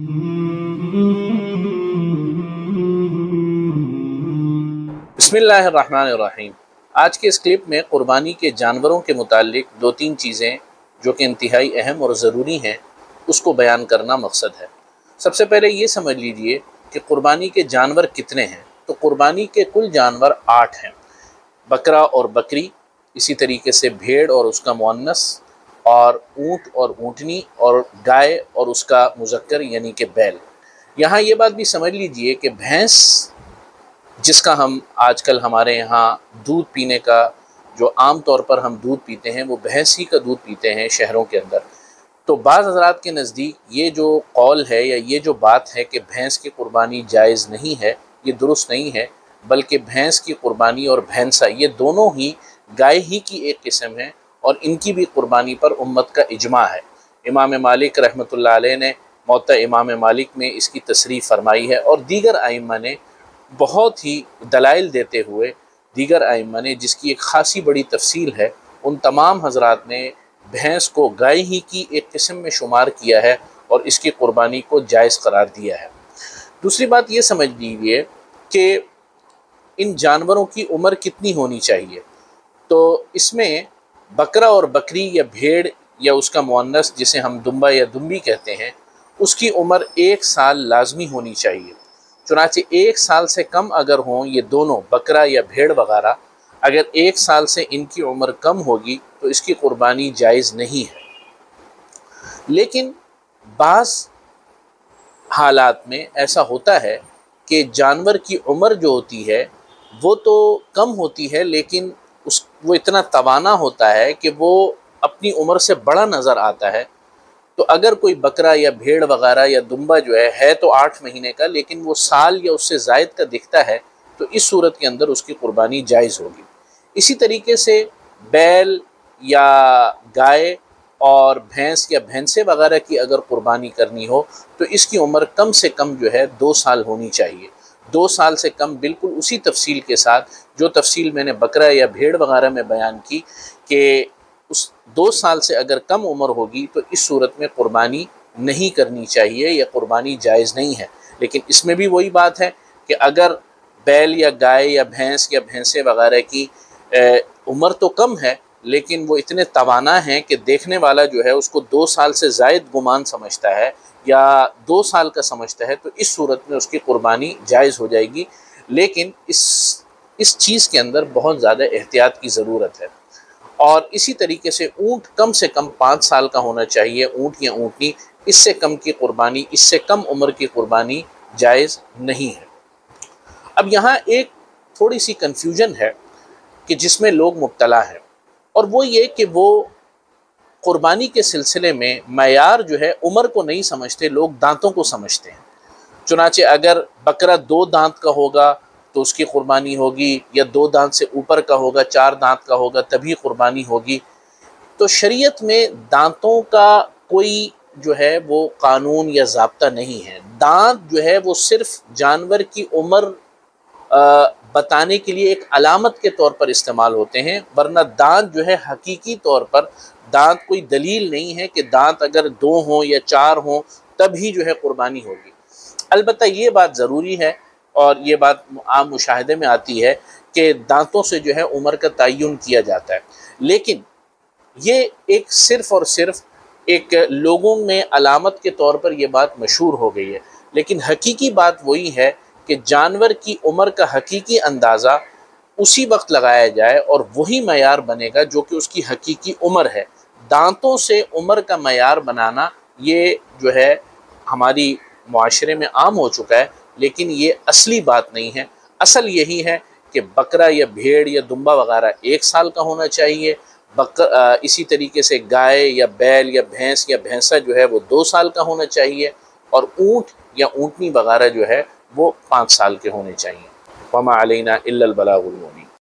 बिस्मिल्लाहिर्रहमानिर्रहीम। आज के इस क्लिप में क़ुरबानी के जानवरों के मुताल्लिक दो तीन चीज़ें जो कि इंतहाई अहम और ज़रूरी हैं उसको बयान करना मकसद है। सबसे पहले ये समझ लीजिए कि क़ुरबानी के जानवर कितने हैं। तो क़ुरबानी के कुल जानवर 8 हैं। बकरा और बकरी, इसी तरीके से भेड़ और उसका मुअन्नस, और ऊँट और ऊँटनी, और गाय और उसका मुज़क्कर यानी कि बैल। यहाँ ये बात भी समझ लीजिए कि भैंस, जिसका हम आजकल हमारे यहाँ दूध पीने का, जो आम तौर पर हम दूध पीते हैं वो भैंस ही का दूध पीते हैं शहरों के अंदर। तो बाज़ हज़रात के नज़दीक ये जो कौल है या ये जो बात है कि भैंस की क़ुरबानी जायज़ नहीं है, ये दुरुस्त नहीं है, बल्कि भैंस की क़ुरबानी और भैंसा ये दोनों ही गाय ही की एक किस्म है और इनकी भी क़ुरबानी पर उम्मत का इजमा है। इमाम मालिक रहमतुल्लाह अलैह ने मौता इमाम मालिक में इसकी तसरीह फरमाई है और दीगर आइम्मा ने बहुत ही दलाइल देते हुए, दीगर आइम्मा ने जिसकी एक ख़ासी बड़ी तफसील है, उन तमाम हज़रात ने भैंस को गाय ही की एक किस्म में शुमार किया है और इसकी क़ुरबानी को जायज़ करार दिया है। दूसरी बात ये समझ लीजिए कि इन जानवरों की उम्र कितनी होनी चाहिए। तो इसमें बकरा और बकरी या भेड़ या उसका मुअन्नस जिसे हम दुम्बा या दुम्बी कहते हैं, उसकी उम्र 1 साल लाजमी होनी चाहिए। चुनांचे 1 साल से कम अगर हों ये दोनों, बकरा या भेड़ वगैरह, अगर 1 साल से इनकी उम्र कम होगी तो इसकी क़ुरबानी जायज़ नहीं है। लेकिन बाज़ हालात में ऐसा होता है कि जानवर की उम्र जो होती है वो तो कम होती है, लेकिन वो इतना तवाना होता है कि वो अपनी उम्र से बड़ा नज़र आता है। तो अगर कोई बकरा या भेड़ वगैरह या दुम्बा जो है तो 8 महीने का, लेकिन वो साल या उससे ज़ायद का दिखता है, तो इस सूरत के अंदर उसकी क़ुरबानी जायज़ होगी। इसी तरीके से बैल या गाय और भैंस या भैंसे वगैरह की अगर क़ुरबानी करनी हो तो इसकी उम्र कम से कम जो है 2 साल होनी चाहिए। 2 साल से कम, बिल्कुल उसी तफसील के साथ जो तफसील मैंने बकरा या भेड़ वगैरह में बयान की कि उस 2 साल से अगर कम उम्र होगी तो इस सूरत में क़ुरबानी नहीं करनी चाहिए या क़ुरबानी जायज़ नहीं है। लेकिन इसमें भी वही बात है कि अगर बैल या गाय या भैंस या भैंसे वगैरह की उम्र तो कम है, लेकिन वो इतने तवाना हैं कि देखने वाला जो है उसको 2 साल से ज़ायद गुमान समझता है या 2 साल का समझता है, तो इस सूरत में उसकी क़ुरबानी जायज़ हो जाएगी। लेकिन इस चीज़ के अंदर बहुत ज़्यादा एहतियात की ज़रूरत है। और इसी तरीके से ऊँट कम से कम 5 साल का होना चाहिए, ऊँट या ऊँटनी, इससे कम की क़ुरबानी, इससे कम उम्र की क़ुरबानी जायज़ नहीं है। अब यहाँ एक थोड़ी सी कन्फ्यूजन है कि जिसमें लोग मुब्तला हैं, और वो ये कि वो क़ुरबानी के सिलसिले में मयार जो है उम्र को नहीं समझते, लोग दांतों को समझते हैं। चुनांचे अगर बकरा 2 दांत का होगा तो उसकी क़ुरबानी होगी, या 2 दांत से ऊपर का होगा, 4 दांत का होगा तभी क़ुरबानी होगी। तो शरीयत में दांतों का कोई जो है वो कानून या ज़ाब्ता नहीं है। दांत जो है वो सिर्फ़ जानवर की उम्र बताने के लिए एक अलामत के तौर पर इस्तेमाल होते हैं, वरना दांत जो है हकीकी तौर पर दांत कोई दलील नहीं है कि दांत अगर 2 हों या 4 हों तभी जो है क़ुरबानी होगी। अलबत्ता ये बात ज़रूरी है और ये बात आम मुशाहिदे में आती है कि दांतों से जो है उम्र का तयन किया जाता है, लेकिन ये एक सिर्फ़ और सिर्फ एक लोगों में अलामत के तौर पर ये बात मशहूर हो गई है। लेकिन हकीकी बात वही है कि जानवर की उम्र का हकीकी अंदाज़ा उसी वक्त लगाया जाए और वही मयार बनेगा जो कि उसकी हकीकी उम्र है। दांतों से उम्र का मयार बनाना ये जो है हमारी मुआशरे में आम हो चुका है, लेकिन ये असली बात नहीं है। असल यही है कि बकरा या भेड़ या दुम्बा वगैरह 1 साल का होना चाहिए, इसी तरीके से गाय या बैल या भैंस या भैंसा जो है वो 2 साल का होना चाहिए, और ऊँट या ऊँटनी वगैरह जो है वो 5 साल के होने चाहिए। वमा अलैना इल्लल बलागुल मुबीन।